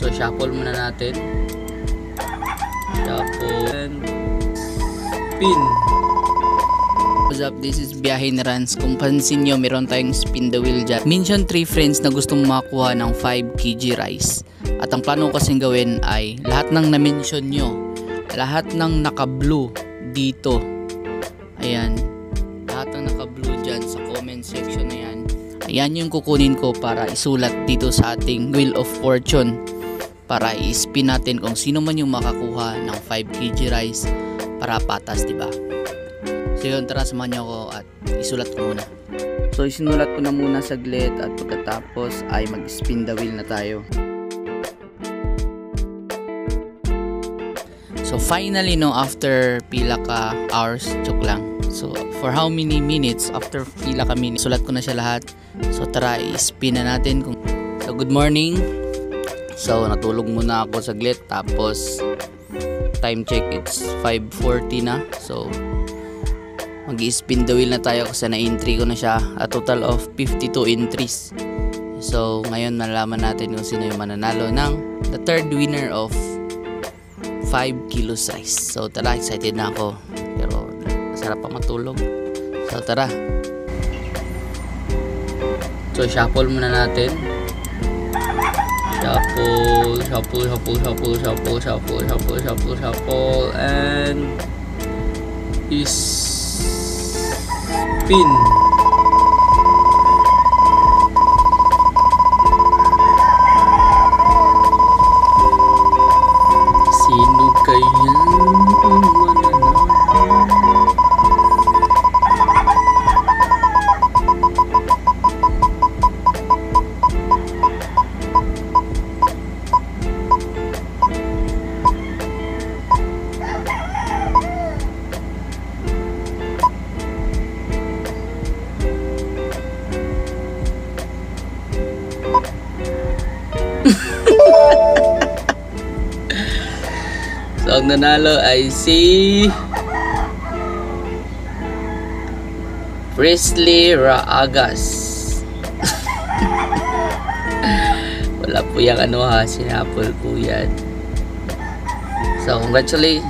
So shuffle muna natin. Shuffle and spin. What's up? This is Biyahe ni Rans. Kung pansin nyo, meron tayong spin the wheel dyan. Mention 3 friends na gustong makakuha ng 5 kg rice. At ang plano ko kasing gawin ay lahat ng na-mention nyo, lahat ng naka-blue dito, ayan, lahat ng naka-blue dyan sa comment section na yan, ayan yung kukunin ko para isulat dito sa ating Wheel of Fortune para i-spin natin kung sino man yung makakuha ng 5 kg rice para patas, diba? So yun, tara samahan nyo ako at isulat ko muna. So isinulat ko na muna saglit at pagkatapos ay mag-spin the wheel na tayo. So finally, no, after pila ka hours, joke lang. So for how many minutes, after pila ka minutes, sulat ko na siya lahat. So tara, i-spin na natin. So good morning. So natulog muna ako saglit, tapos time check, it's 5:40 na. So mag-i-spin the wheel na tayo kasi na-entry ko na siya, a total of 52 entries. So ngayon malalaman natin kung sino yung mananalo ng the third winner of 5 kilos rice. So tara, excited na ako, pero masarap pa matulog. So tara. So shuffle muna natin. Shuffle, shuffle, shuffle, shuffle, shuffle, shuffle, shuffle, shuffle, shuffle, and spin. Sino kaya ang mananalo? So ang nanalo ay si Presley Raagas. Wala po yung ano ha, sinapol po yan. So congratulations.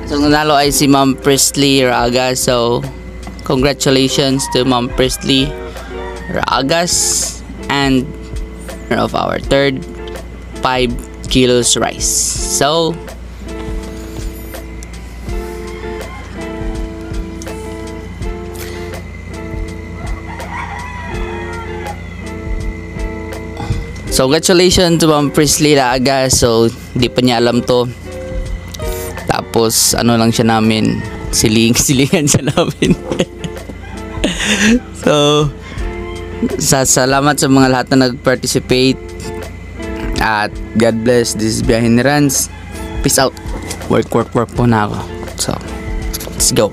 So ang nanalo ay si Ma'am Presley Raagas. So congratulations to Ma'am Presley Raagas and of our third 5 kilos rice. So congratulations to Ma'am Presley Raagas. So di pa niya alam to, tapos ano lang siya namin, silingan siya namin. So salamat sa mga lahat na nag-participate at God bless. This is Biyahe ni Rans. Peace out. Work po na ako. So let's go.